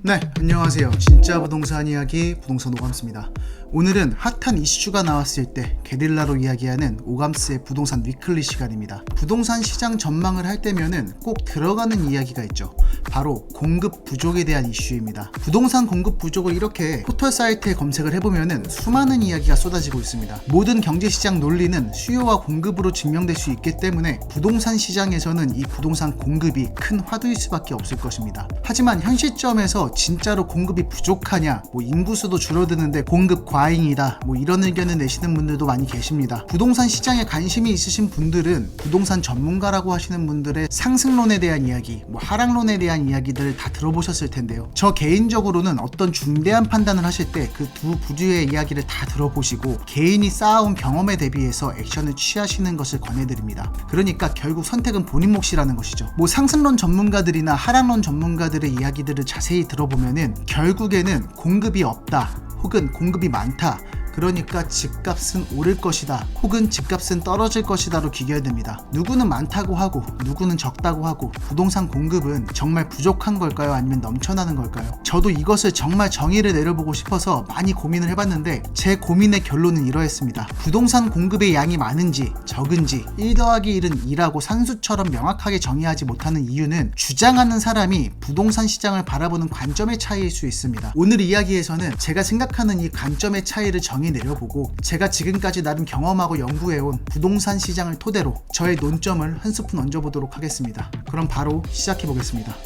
네, 안녕하세요. 진짜 부동산 이야기 부동산 오감스입니다. 오늘은 핫한 이슈가 나왔을 때 게릴라로 이야기하는 오감스의 부동산 위클리 시간입니다. 부동산 시장 전망을 할 때면은 꼭 들어가는 이야기가 있죠. 바로 공급 부족에 대한 이슈입니다. 부동산 공급 부족을 이렇게 포털 사이트에 검색을 해보면은 수많은 이야기가 쏟아지고 있습니다. 모든 경제시장 논리는 수요와 공급으로 증명될 수 있기 때문에 부동산 시장에서는 이 부동산 공급이 큰 화두일 수밖에 없을 것입니다. 하지만 현 시점에서 진짜로 공급이 부족하냐, 인구수도 줄어드는데 공급 과잉이다, 이런 의견을 내시는 분들도 많이 계십니다. 부동산 시장에 관심이 있으신 분들은 부동산 전문가라고 하시는 분들의 상승론에 대한 이야기, 하락론에 대한 이야기들을 다 들어보셨을 텐데요. 저 개인적으로는 어떤 중대한 판단을 하실 때 그 두 부류의 이야기를 다 들어보시고 개인이 쌓아온 경험에 대비해서 액션을 취하시는 것을 권해드립니다. 그러니까 결국 선택은 본인 몫이라는 것이죠. 상승론 전문가들이나 하락론 전문가들의 이야기들을 자세히 들어보면은 결국에는 공급이 없다 혹은 공급이 많다, 그러니까 집값은 오를 것이다 혹은 집값은 떨어질 것이다로 귀결됩니다. 누구는 많다고 하고 누구는 적다고 하고 부동산 공급은 정말 부족한 걸까요? 아니면 넘쳐나는 걸까요? 저도 이것을 정말 정의를 내려보고 싶어서 많이 고민을 해봤는데 제 고민의 결론은 이러했습니다. 부동산 공급의 양이 많은지 적은지 1 더하기 1은 2라고 산수처럼 명확하게 정의하지 못하는 이유는 주장하는 사람이 부동산 시장을 바라보는 관점의 차이일 수 있습니다. 오늘 이야기에서는 제가 생각하는 이 관점의 차이를 내려보고 제가 지금까지 나름 경험하고 연구해온 부동산 시장을 토대로 저의 논점을 한 스푼 얹어보도록 하겠습니다. 그럼 바로 시작해보겠습니다.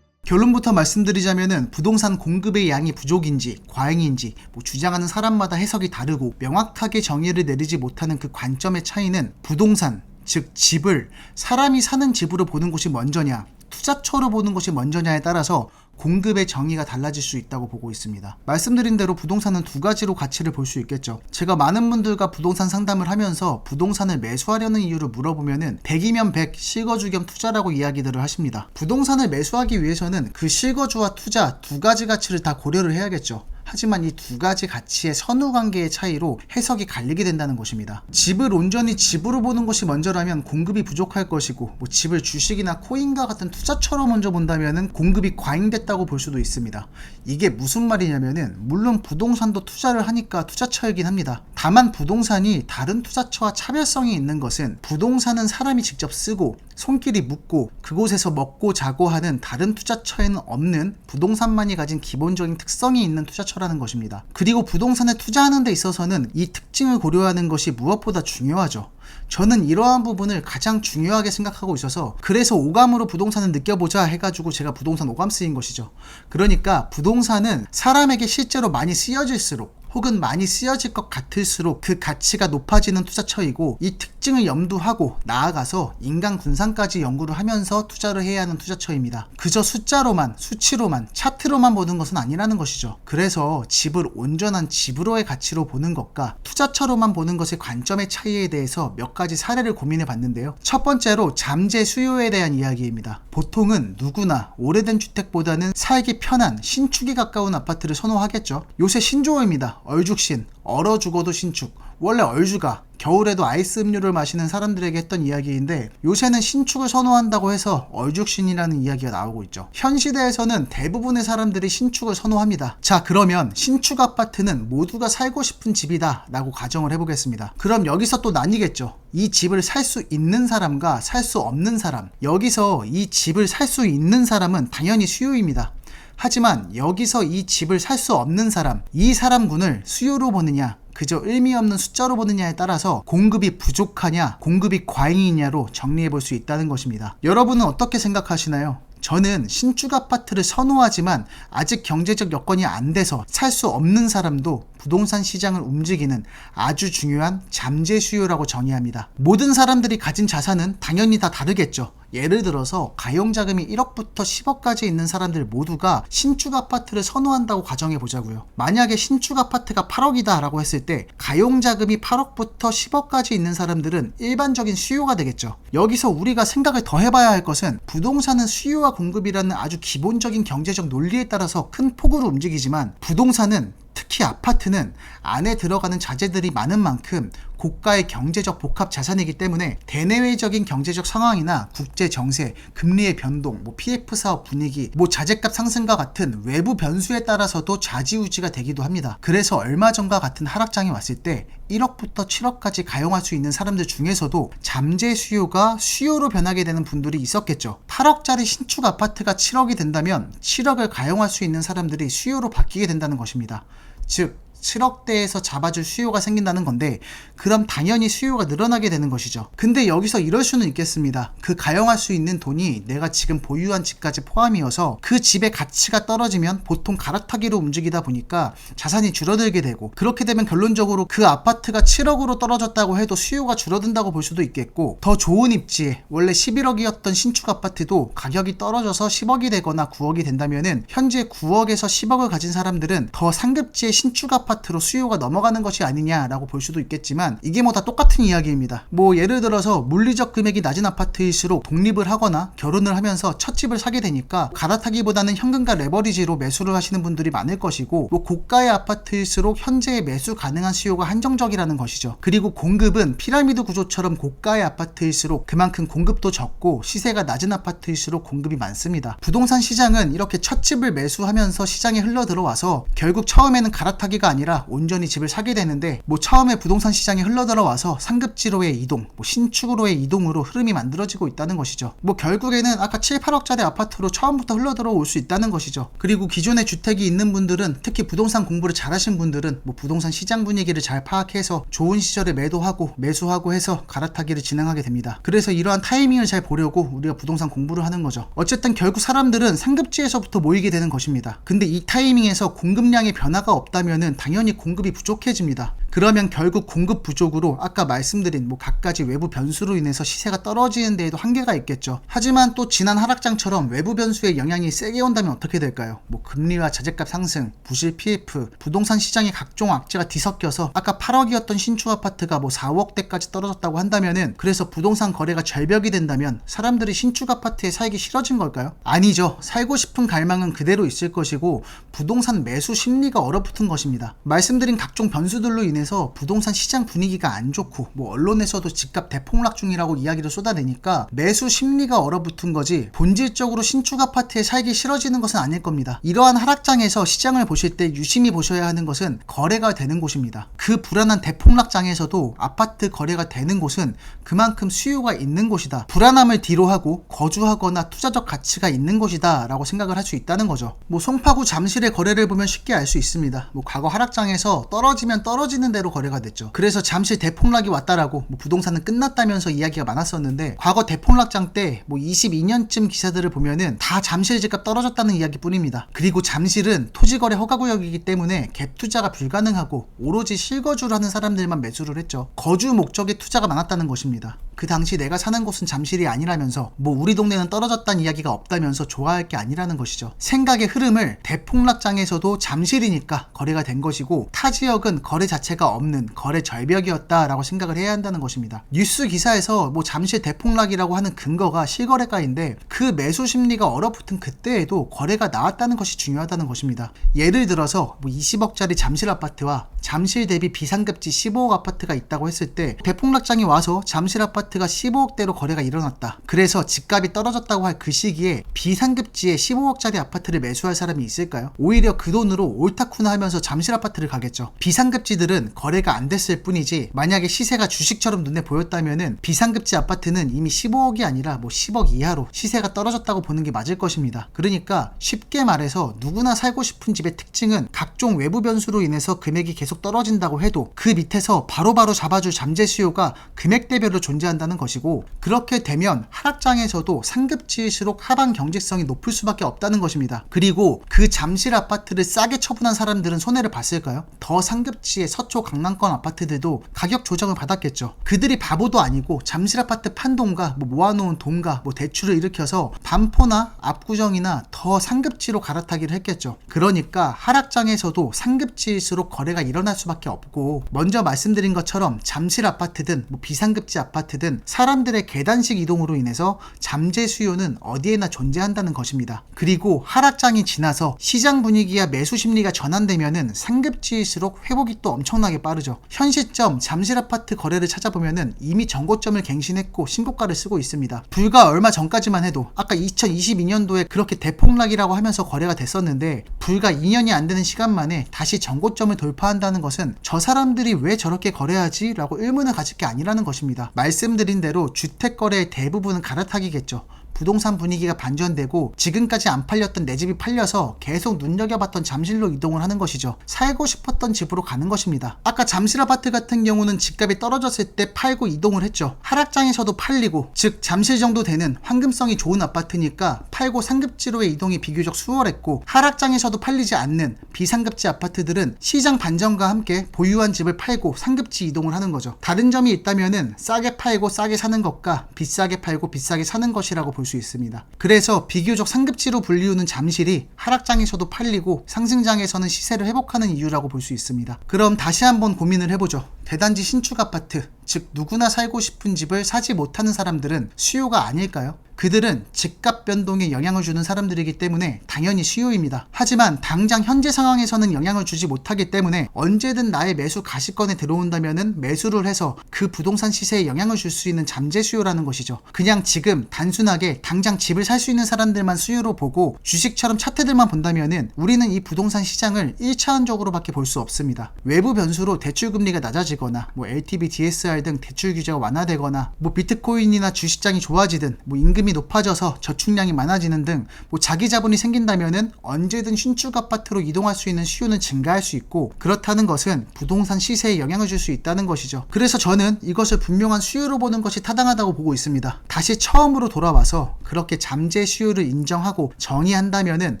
결론부터 말씀드리자면은 부동산 공급의 양이 부족인지 과잉인지 주장하는 사람마다 해석이 다르고 명확하게 정의를 내리지 못하는 그 관점의 차이는 부동산, 즉 집을 사람이 사는 집으로 보는 것이 먼저냐 투자처로 보는 것이 먼저냐에 따라서 공급의 정의가 달라질 수 있다고 보고 있습니다. 말씀드린 대로 부동산은 두 가지로 가치를 볼 수 있겠죠. 제가 많은 분들과 부동산 상담을 하면서 부동산을 매수하려는 이유를 물어보면은 100이면 100 실거주 겸 투자라고 이야기들을 하십니다. 부동산을 매수하기 위해서는 그 실거주와 투자 두 가지 가치를 다 고려를 해야겠죠. 하지만 이 두 가지 가치의 선후관계의 차이로 해석이 갈리게 된다는 것입니다. 집을 온전히 집으로 보는 것이 먼저라면 공급이 부족할 것이고 집을 주식이나 코인과 같은 투자처럼 먼저 본다면 공급이 과잉됐다고 볼 수도 있습니다. 이게 무슨 말이냐면은 물론 부동산도 투자를 하니까 투자처이긴 합니다. 다만 부동산이 다른 투자처와 차별성이 있는 것은 부동산은 사람이 직접 쓰고 손길이 묻고 그곳에서 먹고 자고 하는 다른 투자처에는 없는 부동산만이 가진 기본적인 특성이 있는 투자처라는 것입니다. 그리고 부동산에 투자하는 데 있어서는 이 특징을 고려하는 것이 무엇보다 중요하죠. 저는 이러한 부분을 가장 중요하게 생각하고 있어서 그래서 오감으로 부동산을 느껴보자 해가지고 제가 부동산 오감 쓰인 것이죠. 그러니까 부동산은 사람에게 실제로 많이 쓰여질수록 혹은 많이 쓰여질 것 같을수록 그 가치가 높아지는 투자처이고 이 특징을 염두하고 나아가서 인간 군상까지 연구를 하면서 투자를 해야 하는 투자처입니다. 그저 숫자로만 수치로만 차트로만 보는 것은 아니라는 것이죠. 그래서 집을 온전한 집으로의 가치로 보는 것과 투자처로만 보는 것의 관점의 차이에 대해서 몇 가지 사례를 고민해 봤는데요. 첫 번째로 잠재 수요에 대한 이야기입니다. 보통은 누구나 오래된 주택보다는 살기 편한 신축에 가까운 아파트를 선호하겠죠. 요새 신조어입니다. 얼죽신, 얼어 죽어도 신축. 원래 얼주가 겨울에도 아이스 음료를 마시는 사람들에게 했던 이야기인데 요새는 신축을 선호한다고 해서 얼죽신이라는 이야기가 나오고 있죠. 현 시대에서는 대부분의 사람들이 신축을 선호합니다. 자, 그러면 신축 아파트는 모두가 살고 싶은 집이다 라고 가정을 해보겠습니다. 그럼 여기서 또 나뉘겠죠. 이 집을 살 수 있는 사람과 살 수 없는 사람. 여기서 이 집을 살 수 있는 사람은 당연히 수요입니다. 하지만 여기서 이 집을 살 수 없는 사람, 이 사람군을 수요로 보느냐 그저 의미 없는 숫자로 보느냐에 따라서 공급이 부족하냐 공급이 과잉이냐로 정리해 볼 수 있다는 것입니다. 여러분은 어떻게 생각하시나요? 저는 신축 아파트를 선호하지만 아직 경제적 여건이 안 돼서 살 수 없는 사람도 부동산 시장을 움직이는 아주 중요한 잠재 수요라고 정의합니다. 모든 사람들이 가진 자산은 당연히 다 다르겠죠. 예를 들어서 가용자금이 1억부터 10억까지 있는 사람들 모두가 신축 아파트를 선호한다고 가정해 보자고요. 만약에 신축 아파트가 8억이다 라고 했을 때 가용자금이 8억부터 10억까지 있는 사람들은 일반적인 수요가 되겠죠. 여기서 우리가 생각을 더 해봐야 할 것은 부동산은 수요와 공급이라는 아주 기본적인 경제적 논리에 따라서 큰 폭으로 움직이지만 부동산은 특히 아파트는 안에 들어가는 자재들이 많은 만큼 고가의 경제적 복합 자산이기 때문에 대내외적인 경제적 상황이나 국제 정세, 금리의 변동, PF 사업 분위기, 자재값 상승과 같은 외부 변수에 따라서도 좌지우지가 되기도 합니다. 그래서 얼마 전과 같은 하락장이 왔을 때 1억부터 7억까지 가용할 수 있는 사람들 중에서도 잠재 수요가 수요로 변하게 되는 분들이 있었겠죠. 8억짜리 신축 아파트가 7억이 된다면 7억을 가용할 수 있는 사람들이 수요로 바뀌게 된다는 것입니다. 즉 7억대에서 잡아줄 수요가 생긴다는 건데, 그럼 당연히 수요가 늘어나게 되는 것이죠. 근데 여기서 이럴 수는 있겠습니다. 그 가용할 수 있는 돈이 내가 지금 보유한 집까지 포함이어서 그 집의 가치가 떨어지면 보통 갈아타기로 움직이다 보니까 자산이 줄어들게 되고, 그렇게 되면 결론적으로 그 아파트가 7억으로 떨어졌다고 해도 수요가 줄어든다고 볼 수도 있겠고, 더 좋은 입지에 원래 11억이었던 신축 아파트도 가격이 떨어져서 10억이 되거나 9억이 된다면은 현재 9억에서 10억을 가진 사람들은 더 상급지의 신축 아파트로 수요가 넘어가는 것이 아니냐라고 볼 수도 있겠지만, 이게 다 똑같은 이야기입니다. 예를 들어서 물리적 금액이 낮은 아파트일수록 독립을 하거나 결혼을 하면서 첫 집을 사게 되니까 갈아타기보다는 현금과 레버리지로 매수를 하시는 분들이 많을 것이고, 고가의 아파트일수록 현재의 매수 가능한 수요가 한정적이라는 것이죠. 그리고 공급은 피라미드 구조처럼 고가의 아파트일수록 그만큼 공급도 적고 시세가 낮은 아파트일수록 공급이 많습니다. 부동산 시장은 이렇게 첫 집을 매수하면서 시장에 흘러 들어와서 결국 처음에는 갈아타기가 아니라 온전히 집을 사게 되는데, 처음에 부동산 시장에 흘러 들어와서 상급지로의 이동, 신축으로의 이동으로 흐름이 만들어지고 있다는 것이죠. 결국에는 아까 7, 8억짜리 아파트로 처음부터 흘러 들어올 수 있다는 것이죠. 그리고 기존에 주택이 있는 분들은, 특히 부동산 공부를 잘하신 분들은 부동산 시장 분위기를 잘 파악해서 좋은 시절에 매도하고 매수하고 해서 갈아타기를 진행하게 됩니다. 그래서 이러한 타이밍을 잘 보려고 우리가 부동산 공부를 하는 거죠. 어쨌든 결국 사람들은 상급지에서부터 모이게 되는 것입니다. 근데 이 타이밍에서 공급량의 변화가 없다면은 당연히 공급이 부족해집니다. 그러면 결국 공급 부족으로 아까 말씀드린 갖가지 외부 변수로 인해서 시세가 떨어지는 데에도 한계가 있겠죠. 하지만 또 지난 하락장처럼 외부 변수의 영향이 세게 온다면 어떻게 될까요? 금리와 자재값 상승, 부실 PF, 부동산 시장의 각종 악재가 뒤섞여서 아까 8억이었던 신축 아파트가 4, 5억대까지 떨어졌다고 한다면은, 그래서 부동산 거래가 절벽이 된다면 사람들이 신축 아파트에 살기 싫어진 걸까요? 아니죠. 살고 싶은 갈망은 그대로 있을 것이고 부동산 매수 심리가 얼어붙은 것입니다. 말씀드린 각종 변수들로 인해서 부동산 시장 분위기가 안 좋고 언론에서도 집값 대폭락 중이라고 이야기를 쏟아내니까 매수 심리가 얼어붙은 거지, 본질적으로 신축 아파트에 살기 싫어지는 것은 아닐 겁니다. 이러한 하락장에서 시장을 보실 때 유심히 보셔야 하는 것은 거래가 되는 곳입니다. 그 불안한 대폭락장에서도 아파트 거래가 되는 곳은 그만큼 수요가 있는 곳이다, 불안함을 뒤로하고 거주하거나 투자적 가치가 있는 곳이다 라고 생각을 할 수 있다는 거죠. 송파구 잠실의 거래를 보면 쉽게 알 수 있습니다. 과거 하락장에서 떨어지면 떨어지는 대로 거래가 됐죠. 그래서 잠실 대폭락이 왔다라고 부동산은 끝났다면서 이야기가 많았었는데, 과거 대폭락장 때 22년쯤 기사들을 보면은 다 잠실 집값 떨어졌다는 이야기뿐입니다. 그리고 잠실은 토지거래 허가구역이기 때문에 갭 투자가 불가능하고 오로지 실거주를 하는 사람들만 매수를 했죠. 거주 목적의 투자가 많았다는 것입니다. 그 당시 내가 사는 곳은 잠실이 아니라면서 우리 동네는 떨어졌다는 이야기가 없다면서 좋아할 게 아니라는 것이죠. 생각의 흐름을 대폭락장에서도 잠실이니까 거래가 된 것이고, 타 지역은 거래 자체가 없는 거래 절벽이었다라고 생각을 해야 한다는 것입니다. 뉴스 기사에서 잠실 대폭락이라고 하는 근거가 실거래가인데, 그 매수 심리가 얼어붙은 그때에도 거래가 나왔다는 것이 중요하다는 것입니다. 예를 들어서 20억짜리 잠실 아파트와 잠실 대비 비상급지 15억 아파트가 있다고 했을 때, 대폭락장이 와서 잠실 아파트가 15억대로 거래가 일어났다. 그래서 집값이 떨어졌다고 할 그 시기에 비상급지에 15억짜리 아파트를 매수할 사람이 있을까요? 오히려 그 돈으로 옳다쿠나 하면서 잠실 아파트를 가겠죠. 비상급지들은 거래가 안 됐을 뿐이지, 만약에 시세가 주식처럼 눈에 보였다면은 비상급지 아파트는 이미 15억이 아니라 10억 이하로 시세가 떨어졌다고 보는 게 맞을 것입니다. 그러니까 쉽게 말해서 누구나 살고 싶은 집의 특징은 각종 외부 변수로 인해서 금액이 계속 떨어진다고 해도 그 밑에서 바로바로 잡아줄 잠재 수요가 금액대별로 존재한다는 것이고, 그렇게 되면 하락장에서도 상급지일수록 하방 경직성이 높을 수밖에 없다는 것입니다. 그리고 그 잠실 아파트를 싸게 처분한 사람들은 손해를 봤을까요? 더 상급지의 서초 강남권 아파트들도 가격 조정을 받았겠죠. 그들이 바보도 아니고 잠실 아파트 판돈과 모아놓은 돈과 대출을 일으켜서 반포나 압구정이나 더 상급지로 갈아타기를 했겠죠. 그러니까 하락장에서도 상급지일수록 거래가 일어날 수밖에 없고, 먼저 말씀드린 것처럼 잠실 아파트든 비상급지 아파트든 등 사람들의 계단식 이동으로 인해서 잠재 수요는 어디에나 존재한다는 것입니다. 그리고 하락장이 지나서 시장 분위기와 매수 심리가 전환되면은 상급지일수록 회복이 또 엄청나게 빠르죠. 현 시점 잠실 아파트 거래를 찾아보면은 이미 전고점을 갱신했고 신고가를 쓰고 있습니다. 불과 얼마 전까지만 해도 아까 2022년도에 그렇게 대폭락이라고 하면서 거래가 됐었는데 불과 2년이 안 되는 시간 만에 다시 전고점을 돌파한다는 것은 저 사람들이 왜 저렇게 거래하지? 라고 의문을 가질 게 아니라는 것입니다. 말씀드린 대로 주택 거래의 대부분은 갈아타기겠죠. 부동산 분위기가 반전되고 지금까지 안 팔렸던 내 집이 팔려서 계속 눈여겨봤던 잠실로 이동을 하는 것이죠. 살고 싶었던 집으로 가는 것입니다. 아까 잠실 아파트 같은 경우는 집값이 떨어졌을 때 팔고 이동을 했죠. 하락장에서도 팔리고, 즉 잠실 정도 되는 황금성이 좋은 아파트니까 팔고 상급지로의 이동이 비교적 수월했고, 하락장에서도 팔리지 않는 비상급지 아파트들은 시장 반전과 함께 보유한 집을 팔고 상급지 이동을 하는 거죠. 다른 점이 있다면은 싸게 팔고 싸게 사는 것과 비싸게 팔고 비싸게 사는 것이라고 볼 수 있습니다. 그래서 비교적 상급지로 불리우는 잠실이 하락장에서도 팔리고 상승장에서는 시세를 회복하는 이유라고 볼 수 있습니다. 그럼 다시 한번 고민을 해보죠. 대단지 신축 아파트, 즉 누구나 살고 싶은 집을 사지 못하는 사람들은 수요가 아닐까요? 그들은 집값 변동에 영향을 주는 사람들이기 때문에 당연히 수요입니다. 하지만 당장 현재 상황에서는 영향을 주지 못하기 때문에 언제든 나의 매수 가시권에 들어온다면은 매수를 해서 그 부동산 시세에 영향을 줄 수 있는 잠재 수요라는 것이죠. 그냥 지금 단순하게 당장 집을 살 수 있는 사람들만 수요로 보고 주식처럼 차트들만 본다면은 우리는 이 부동산 시장을 1차원적으로밖에 볼 수 없습니다. 외부 변수로 대출 금리가 낮아지거나 LTV, DSR 등 대출 규제가 완화되거나 비트코인이나 주식장이 좋아지든 임금이 높아져서 저축량이 많아지는 등 자기 자본이 생긴다면은 언제든 신축 아파트로 이동할 수 있는 수요는 증가할 수 있고, 그렇다는 것은 부동산 시세에 영향을 줄 수 있다는 것이죠. 그래서 저는 이것을 분명한 수요로 보는 것이 타당하다고 보고 있습니다. 다시 처음으로 돌아와서 그렇게 잠재 수요를 인정하고 정의한다면은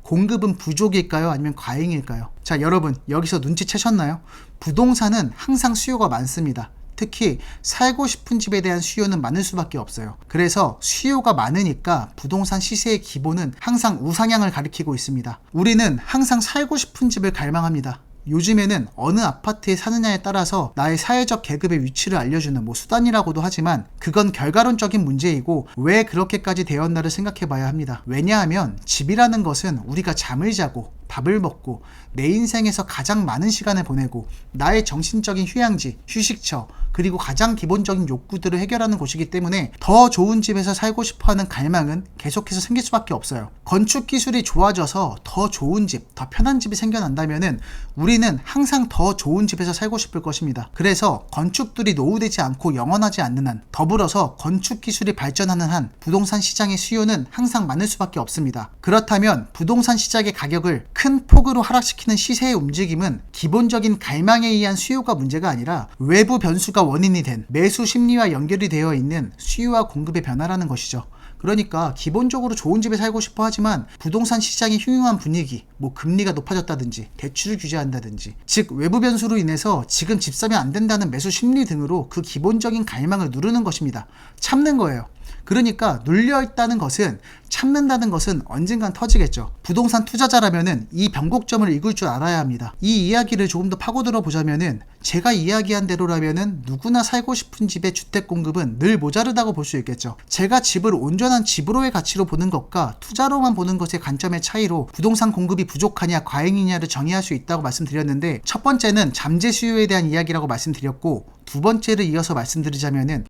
공급은 부족일까요? 아니면 과잉일까요? 자, 여러분 여기서 눈치채셨나요? 부동산은 항상 수요가 많습니다. 특히 살고 싶은 집에 대한 수요는 많을 수밖에 없어요. 그래서 수요가 많으니까 부동산 시세의 기본은 항상 우상향을 가리키고 있습니다. 우리는 항상 살고 싶은 집을 갈망합니다. 요즘에는 어느 아파트에 사느냐에 따라서 나의 사회적 계급의 위치를 알려주는 수단이라고도 하지만 그건 결과론적인 문제이고 왜 그렇게까지 되었나를 생각해 봐야 합니다. 왜냐하면 집이라는 것은 우리가 잠을 자고 밥을 먹고 내 인생에서 가장 많은 시간을 보내고 나의 정신적인 휴양지, 휴식처, 그리고 가장 기본적인 욕구들을 해결하는 곳이기 때문에 더 좋은 집에서 살고 싶어하는 갈망은 계속해서 생길 수밖에 없어요. 건축 기술이 좋아져서 더 좋은 집, 더 편한 집이 생겨난다면은 우리는 항상 더 좋은 집에서 살고 싶을 것입니다. 그래서 건축들이 노후되지 않고 영원하지 않는 한, 더불어서 건축 기술이 발전하는 한 부동산 시장의 수요는 항상 많을 수밖에 없습니다. 그렇다면 부동산 시장의 가격을 큰 폭으로 하락시키는 시세의 움직임은 기본적인 갈망에 의한 수요가 문제가 아니라 외부 변수가 원인이 된 매수 심리와 연결이 되어 있는 수요와 공급의 변화라는 것이죠. 그러니까 기본적으로 좋은 집에 살고 싶어 하지만 부동산 시장이 흉흉한 분위기, 금리가 높아졌다든지 대출을 규제한다든지, 즉 외부 변수로 인해서 지금 집 사면 안 된다는 매수 심리 등으로 그 기본적인 갈망을 누르는 것입니다. 참는 거예요. 그러니까 눌려있다는 것은, 참는다는 것은 언젠간 터지겠죠. 부동산 투자자라면은 이 변곡점을 읽을 줄 알아야 합니다. 이 이야기를 조금 더 파고들어 보자면은 제가 이야기한 대로라면은 누구나 살고 싶은 집의 주택 공급은 늘 모자르다고 볼 수 있겠죠. 제가 집을 온전한 집으로의 가치로 보는 것과 투자로만 보는 것의 관점의 차이로 부동산 공급이 부족하냐 과잉이냐를 정의할 수 있다고 말씀드렸는데, 첫 번째는 잠재 수요에 대한 이야기라고 말씀드렸고, 두 번째를 이어서 말씀드리자면은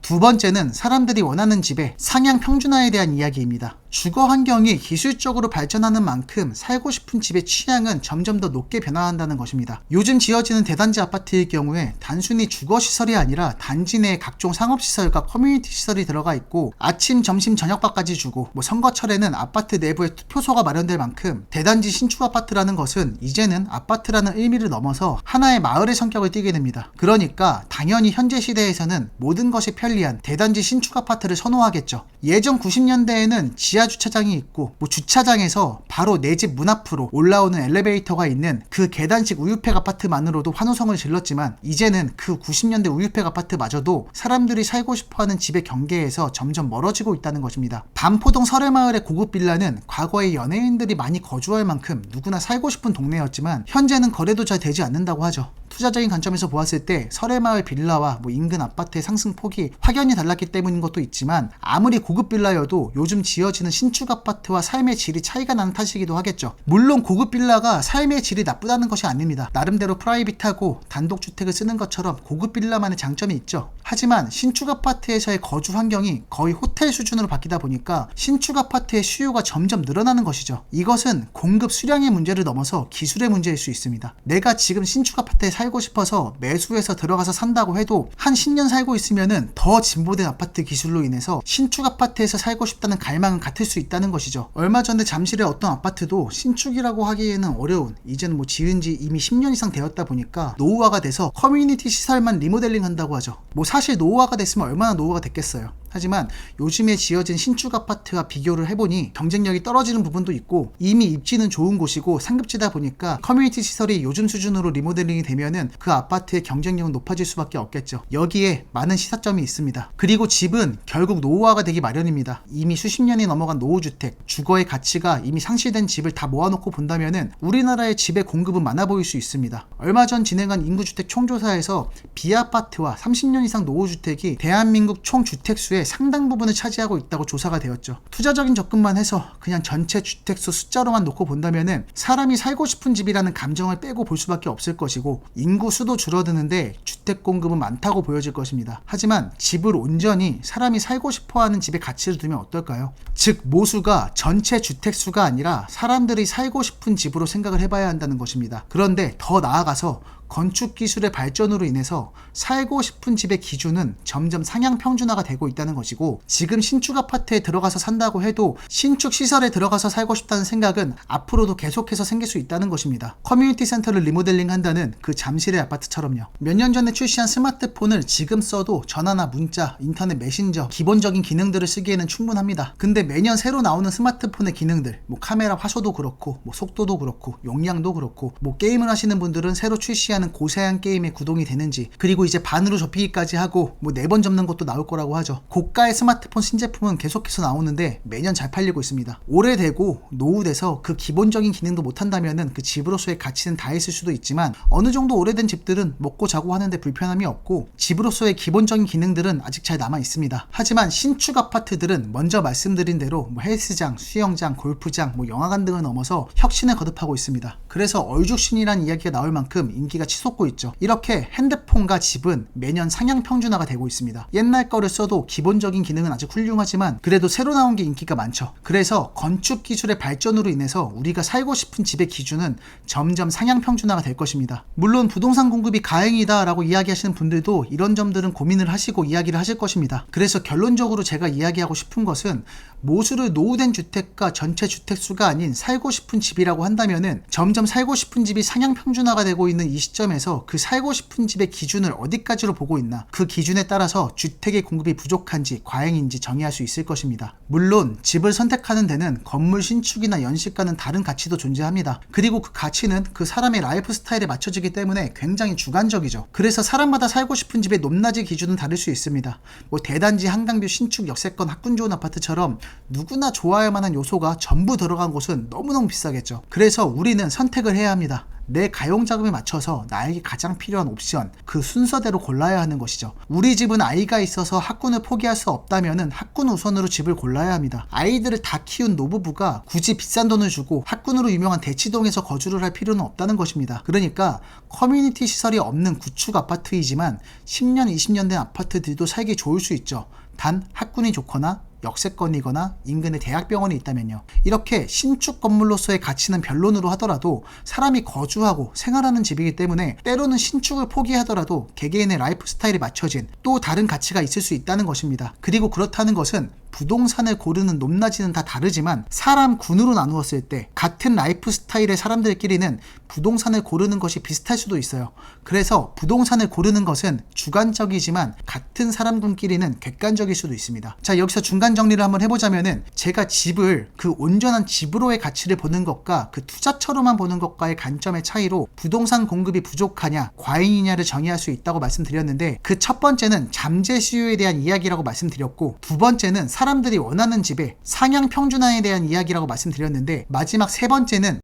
두 번째는 사람들이 원하는 집의 상향 평준화에 대한 이야기입니다. 주거 환경이 기술적으로 발전하는 만큼 살고 싶은 집의 취향은 점점 더 높게 변화한다는 것입니다. 요즘 지어지는 대단지 아파트의 경우에 단순히 주거시설이 아니라 단지 내에 각종 상업시설과 커뮤니티 시설이 들어가 있고 아침, 점심, 저녁밥까지 주고 선거철에는 아파트 내부에 투표소가 마련될 만큼 대단지 신축 아파트라는 것은 이제는 아파트라는 의미를 넘어서 하나의 마을의 성격을 띠게 됩니다. 그러니까 당연히 현재 시대에서는 모든 것이 편리한 대단지 신축 아파트를 선호하겠죠. 예전 90년대에는 지하 지하 주차장이 있고 주차장에서 바로 내 집 문 앞으로 올라오는 엘리베이터가 있는 그 계단식 우유팩 아파트만으로도 환호성을 질렀지만 이제는 그 90년대 우유팩 아파트마저도 사람들이 살고 싶어하는 집의 경계에서 점점 멀어지고 있다는 것입니다. 반포동 설해마을의 고급 빌라는 과거에 연예인들이 많이 거주할 만큼 누구나 살고 싶은 동네였지만 현재는 거래도 잘 되지 않는다고 하죠. 투자적인 관점에서 보았을 때 설해마을 빌라와 인근 아파트의 상승폭이 확연히 달랐기 때문인 것도 있지만 아무리 고급 빌라여도 요즘 지어지는 신축 아파트와 삶의 질이 차이가 나는 탓이기도 하겠죠. 물론 고급 빌라가 삶의 질이 나쁘다는 것이 아닙니다. 나름대로 프라이빗하고 단독주택을 쓰는 것처럼 고급 빌라만의 장점이 있죠. 하지만 신축 아파트에서의 거주 환경이 거의 호텔 수준으로 바뀌다 보니까 신축 아파트의 수요가 점점 늘어나는 것이죠. 이것은 공급 수량의 문제를 넘어서 기술의 문제일 수 있습니다. 내가 지금 신축 아파트에 살고 싶어서 매수해서 들어가서 산다고 해도 한 10년 살고 있으면은 더 진보된 아파트 기술로 인해서 신축 아파트에서 살고 싶다는 갈망은 같을 수 있다는 것이죠. 얼마 전에 잠실의 어떤 아파트도 신축이라고 하기에는 어려운, 이제는 지은 지 이미 10년 이상 되었다 보니까 노후화가 돼서 커뮤니티 시설만 리모델링 한다고 하죠. 사실 노후화가 됐으면 얼마나 노후화가 됐겠어요. 하지만 요즘에 지어진 신축 아파트와 비교를 해보니 경쟁력이 떨어지는 부분도 있고 이미 입지는 좋은 곳이고 상급지다 보니까 커뮤니티 시설이 요즘 수준으로 리모델링이 되면은 그 아파트의 경쟁력은 높아질 수밖에 없겠죠. 여기에 많은 시사점이 있습니다. 그리고 집은 결국 노후화가 되기 마련입니다. 이미 수십 년이 넘어간 노후주택, 주거의 가치가 이미 상실된 집을 다 모아놓고 본다면은 우리나라의 집의 공급은 많아 보일 수 있습니다. 얼마 전 진행한 인구주택 총조사에서 비아파트와 30년 이상 노후주택이 대한민국 총 주택수의 상당 부분을 차지하고 있다고 조사가 되었죠. 투자적인 접근만 해서 그냥 전체 주택수 숫자로만 놓고 본다면은 사람이 살고 싶은 집이라는 감정을 빼고 볼 수밖에 없을 것이고 인구 수도 줄어드는데 주택 공급은 많다고 보여질 것입니다. 하지만 집을 온전히 사람이 살고 싶어하는 집의 가치를 두면 어떨까요? 즉 모수가 전체 주택수가 아니라 사람들이 살고 싶은 집으로 생각을 해봐야 한다는 것입니다. 그런데 더 나아가서 건축 기술의 발전으로 인해서 살고 싶은 집의 기준은 점점 상향 평준화가 되고 있다는 것이고 지금 신축 아파트에 들어가서 산다고 해도 신축 시설에 들어가서 살고 싶다는 생각은 앞으로도 계속해서 생길 수 있다는 것입니다. 커뮤니티 센터를 리모델링 한다는 그 잠실의 아파트처럼요. 몇 년 전에 출시한 스마트폰을 지금 써도 전화나 문자, 인터넷 메신저 기본적인 기능들을 쓰기에는 충분합니다. 근데 매년 새로 나오는 스마트폰의 기능들, 카메라 화소도 그렇고 속도도 그렇고 용량도 그렇고 게임을 하시는 분들은 새로 출시하는 고사양 게임에 구동이 되는지, 그리고 이제 반으로 접히기까지 하고 4번 접는 것도 나올 거라고 하죠. 고가의 스마트폰 신제품은 계속해서 나오는데 매년 잘 팔리고 있습니다. 오래되고 노후돼서 그 기본적인 기능도 못한다면은 그 집으로서의 가치는 다 있을 수도 있지만 어느 정도 오래된 집들은 먹고 자고 하는데 불편함이 없고 집으로서의 기본적인 기능들은 아직 잘 남아 있습니다. 하지만 신축 아파트들은 먼저 말씀드린 대로 헬스장, 수영장, 골프장, 영화관 등을 넘어서 혁신을 거듭하고 있습니다. 그래서 얼죽신이란 이야기가 나올 만큼 인기가 치솟고 있죠. 이렇게 핸드폰과 집은 매년 상향 평준화가 되고 있습니다. 옛날 거를 써도 기본적인 기능은 아직 훌륭하지만 그래도 새로 나온 게 인기가 많죠. 그래서 건축 기술의 발전으로 인해서 우리가 살고 싶은 집의 기준은 점점 상향 평준화가 될 것입니다. 물론 부동산 공급이 가행이다 라고 이야기하시는 분들도 이런 점들은 고민을 하시고 이야기를 하실 것입니다. 그래서 결론적으로 제가 이야기하고 싶은 것은 모수를 노후된 주택과 전체 주택수가 아닌 살고 싶은 집이라고 한다면은 점점 살고 싶은 집이 상향 평준화가 되고 있는 이 시점에서 그 살고 싶은 집의 기준을 어디까지로 보고 있나, 그 기준에 따라서 주택의 공급이 부족한지 과잉인지 정의할 수 있을 것입니다. 물론 집을 선택하는 데는 건물 신축이나 연식과는 다른 가치도 존재합니다. 그리고 그 가치는 그 사람의 라이프 스타일에 맞춰지기 때문에 굉장히 주관적이죠. 그래서 사람마다 살고 싶은 집의 높낮이 기준은 다를 수 있습니다. 대단지 한강뷰 신축 역세권 학군 좋은 아파트처럼 누구나 좋아할 만한 요소가 전부 들어간 곳은 너무너무 비싸겠죠. 그래서 우리는 선택을 해야 합니다. 내 가용자금에 맞춰서 나에게 가장 필요한 옵션, 그 순서대로 골라야 하는 것이죠. 우리 집은 아이가 있어서 학군을 포기할 수 없다면은 학군 우선으로 집을 골라야 합니다. 아이들을 다 키운 노부부가 굳이 비싼 돈을 주고 학군으로 유명한 대치동에서 거주를 할 필요는 없다는 것입니다. 그러니까 커뮤니티 시설이 없는 구축 아파트이지만 10년, 20년 된 아파트들도 살기 좋을 수 있죠. 단 학군이 좋거나 역세권이거나 인근에 대학병원이 있다면요. 이렇게 신축 건물로서의 가치는 변론으로 하더라도 사람이 거주하고 생활하는 집이기 때문에 때로는 신축을 포기하더라도 개개인의 라이프 스타일에 맞춰진 또 다른 가치가 있을 수 있다는 것입니다. 그리고 그렇다는 것은 부동산을 고르는 높낮이는 다 다르지만 사람 군으로 나누었을 때 같은 라이프 스타일의 사람들끼리는 부동산을 고르는 것이 비슷할 수도 있어요. 그래서 부동산을 고르는 것은 주관적이지만 같은 사람군끼리는 객관적일 수도 있습니다. 자, 여기서 중간 정리를 한번 해보자면은 제가 집을 그 온전한 집으로의 가치를 보는 것과 그 투자처로만 보는 것과의 관점의 차이로 부동산 공급이 부족하냐 과잉이냐를 정의할 수 있다고 말씀드렸는데, 그 첫 번째는 잠재 수요에 대한 이야기라고 말씀드렸고, 두 번째는 사람들이 원하는 집의 상향 평준화에 대한 이야기라고 말씀드렸는데, 마지막 세 번째는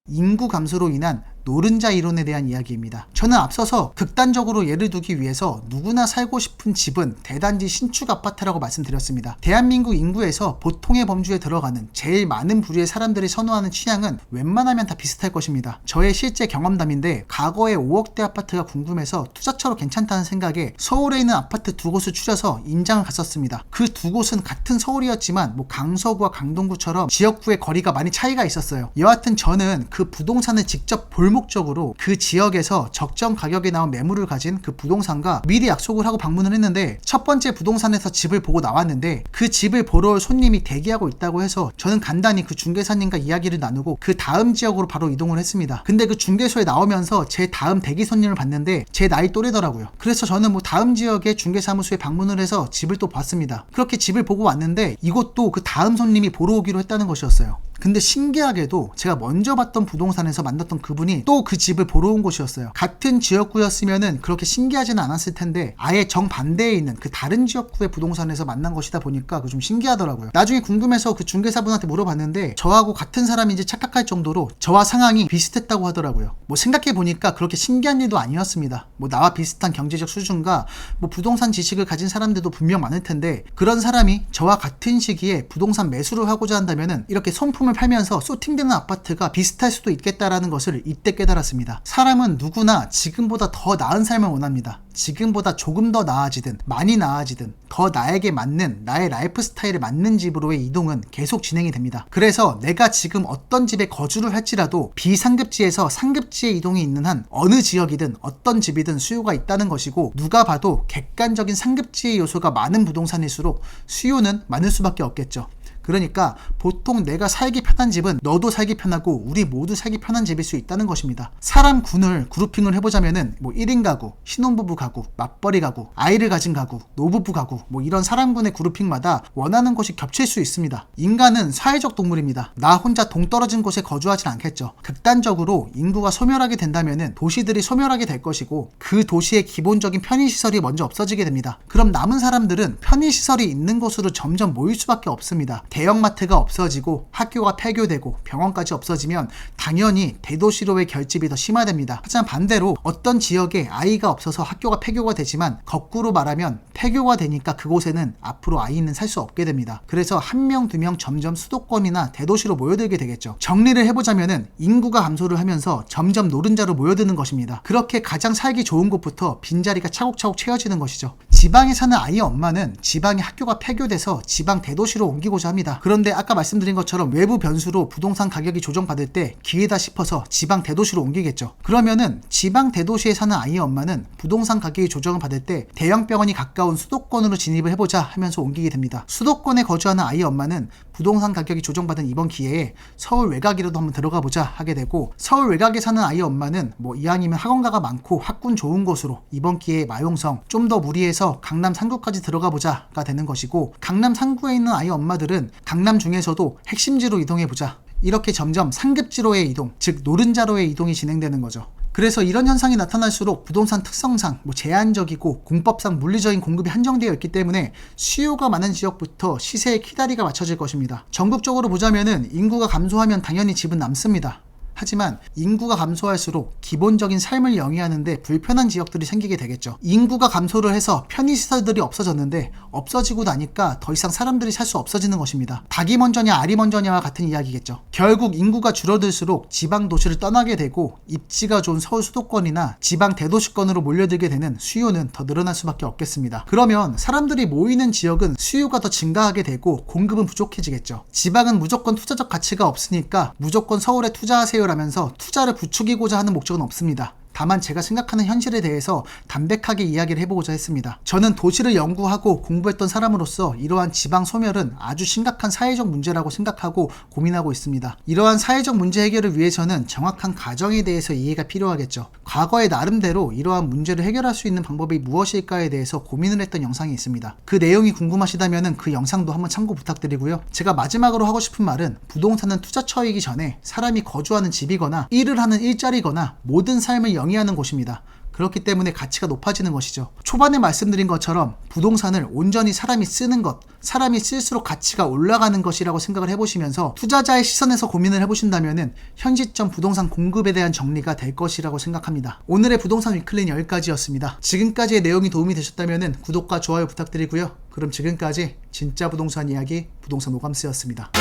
인구 감소로 인한 노른자 이론에 대한 이야기입니다. 저는 앞서서 극단적으로 예를 두기 위해서 누구나 살고 싶은 집은 대단지 신축 아파트라고 말씀드렸습니다. 대한민국 인구에서 보통의 범주에 들어가는 제일 많은 부류의 사람들이 선호하는 취향은 웬만하면 다 비슷할 것입니다. 저의 실제 경험담인데, 과거에 5억대 아파트가 궁금해서 투자처로 괜찮다는 생각에 서울에 있는 아파트 두 곳을 추려서 임장을 갔었습니다. 그 두 곳은 같은 서울이었지만 강서구와 강동구처럼 지역구의 거리가 많이 차이가 있었어요. 여하튼 저는 그 부동산을 직접 볼 목적으로 그 지역에서 적정 가격에 나온 매물을 가진 그 부동산과 미리 약속을 하고 방문을 했는데, 첫 번째 부동산에서 집을 보고 나왔는데 그 집을 보러 올 손님이 대기하고 있다고 해서 저는 간단히 그 중개사님과 이야기를 나누고 그 다음 지역으로 바로 이동을 했습니다. 근데 그 중개소에 나오면서 제 다음 대기 손님을 봤는데 제 나이 또래더라고요. 그래서 저는 다음 지역의 중개사무소에 방문을 해서 집을 또 봤습니다. 그렇게 집을 보고 왔는데 이것도 그 다음 손님이 보러 오기로 했다는 것이었어요. 근데 신기하게도 제가 먼저 봤던 부동산에서 만났던 그분이 또 그 집을 보러 온 곳이었어요. 같은 지역구였으면은 그렇게 신기하지는 않았을 텐데 아예 정반대에 있는 그 다른 지역구의 부동산에서 만난 것이다 보니까 좀 신기하더라고요. 나중에 궁금해서 그 중개사분한테 물어봤는데 저하고 같은 사람인지 착각할 정도로 저와 상황이 비슷했다고 하더라고요. 생각해보니까 그렇게 신기한 일도 아니었습니다. 나와 비슷한 경제적 수준과 부동산 지식을 가진 사람들도 분명 많을 텐데, 그런 사람이 저와 같은 시기에 부동산 매수를 하고자 한다면은 이렇게 손품을 팔면서 소팅되는 아파트가 비슷할 수도 있겠다라는 것을 이때 깨달았습니다. 사람은 누구나 지금보다 더 나은 삶을 원합니다. 지금보다 조금 더 나아지든 많이 나아지든 더 나에게 맞는 나의 라이프 스타일에 맞는 집으로의 이동은 계속 진행이 됩니다. 그래서 내가 지금 어떤 집에 거주를 할지라도 비상급지에서 상급지에 이동이 있는 한 어느 지역이든 어떤 집이든 수요가 있다는 것이고, 누가 봐도 객관적인 상급지의 요소가 많은 부동산일수록 수요는 많을 수밖에 없겠죠. 그러니까 보통 내가 살기 편한 집은 너도 살기 편하고 우리 모두 살기 편한 집일 수 있다는 것입니다. 사람 군을 그룹핑을 해보자면은 1인 가구, 신혼부부 가구, 맞벌이 가구, 아이를 가진 가구, 노부부 가구, 이런 사람군의 그룹핑마다 원하는 것이 겹칠 수 있습니다. 인간은 사회적 동물입니다. 나 혼자 동떨어진 곳에 거주하진 않겠죠. 극단적으로 인구가 소멸하게 된다면은 도시들이 소멸하게 될 것이고, 그 도시의 기본적인 편의시설이 먼저 없어지게 됩니다. 그럼 남은 사람들은 편의시설이 있는 곳으로 점점 모일 수밖에 없습니다. 대형마트가 없어지고 학교가 폐교되고 병원까지 없어지면 당연히 대도시로의 결집이 더 심화됩니다. 하지만 반대로 어떤 지역에 아이가 없어서 학교가 폐교가 되지만 거꾸로 말하면 폐교가 되니까 그곳에는 앞으로 아이는 살 수 없게 됩니다. 그래서 한 명, 두 명 점점 수도권이나 대도시로 모여들게 되겠죠. 정리를 해보자면은 인구가 감소를 하면서 점점 노른자로 모여드는 것입니다. 그렇게 가장 살기 좋은 곳부터 빈자리가 차곡차곡 채워지는 것이죠. 지방에 사는 아이의 엄마는 지방의 학교가 폐교돼서 지방 대도시로 옮기고자 합니다. 그런데 아까 말씀드린 것처럼 외부 변수로 부동산 가격이 조정받을 때 기회다 싶어서 지방 대도시로 옮기겠죠. 그러면은 지방 대도시에 사는 아이의 엄마는 부동산 가격이 조정을 받을 때 대형 병원이 가까운 수도권으로 진입을 해보자 하면서 옮기게 됩니다. 수도권에 거주하는 아이의 엄마는 부동산 가격이 조정받은 이번 기회에 서울 외곽이라도 한번 들어가 보자 하게 되고, 서울 외곽에 사는 아이의 엄마는 이왕이면 학원가가 많고 학군 좋은 곳으로 이번 기회에 마용성, 좀 더 무리해서 강남 상구까지 들어가 보자가 되는 것이고, 강남 상구에 있는 아이의 엄마들은 강남 중에서도 핵심지로 이동해보자, 이렇게 점점 상급지로의 이동, 즉 노른자로의 이동이 진행되는 거죠. 그래서 이런 현상이 나타날수록 부동산 특성상 제한적이고 공법상 물리적인 공급이 한정되어 있기 때문에 수요가 많은 지역부터 시세의 키다리가 맞춰질 것입니다. 전국적으로 보자면은 인구가 감소하면 당연히 집은 남습니다. 하지만 인구가 감소할수록 기본적인 삶을 영위하는데 불편한 지역들이 생기게 되겠죠. 인구가 감소를 해서 편의시설들이 없어졌는데 없어지고 나니까 더 이상 사람들이 살 수 없어지는 것입니다. 닭이 먼저냐 알이 먼저냐와 같은 이야기겠죠. 결국 인구가 줄어들수록 지방 도시를 떠나게 되고 입지가 좋은 서울 수도권이나 지방 대도시권으로 몰려들게 되는 수요는 더 늘어날 수밖에 없겠습니다. 그러면 사람들이 모이는 지역은 수요가 더 증가하게 되고 공급은 부족해지겠죠. 지방은 무조건 투자적 가치가 없으니까 무조건 서울에 투자하세요 라면서 투자를 부추기고자 하는 목적은 없습니다. 다만 제가 생각하는 현실에 대해서 담백하게 이야기를 해보고자 했습니다. 저는 도시를 연구하고 공부했던 사람으로서 이러한 지방 소멸은 아주 심각한 사회적 문제라고 생각하고 고민하고 있습니다. 이러한 사회적 문제 해결을 위해서는 정확한 가정에 대해서 이해가 필요하겠죠. 과거에 나름대로 이러한 문제를 해결할 수 있는 방법이 무엇일까에 대해서 고민을 했던 영상이 있습니다. 그 내용이 궁금하시다면 그 영상도 한번 참고 부탁드리고요. 제가 마지막으로 하고 싶은 말은 부동산은 투자처이기 전에 사람이 거주하는 집이거나 일을 하는 일자리거나 모든 삶을 영위하는 곳입니다. 그렇기 때문에 가치가 높아지는 것이죠. 초반에 말씀드린 것처럼 부동산을 온전히 사람이 쓰는 것, 사람이 쓸수록 가치가 올라가는 것이라고 생각을 해보시면서 투자자의 시선에서 고민을 해보신다면 현 시점 부동산 공급에 대한 정리가 될 것이라고 생각합니다. 오늘의 부동산 위클리는 여기까지였습니다. 지금까지의 내용이 도움이 되셨다면 구독과 좋아요 부탁드리고요. 그럼 지금까지 진짜 부동산 이야기 부동산 오감스였습니다.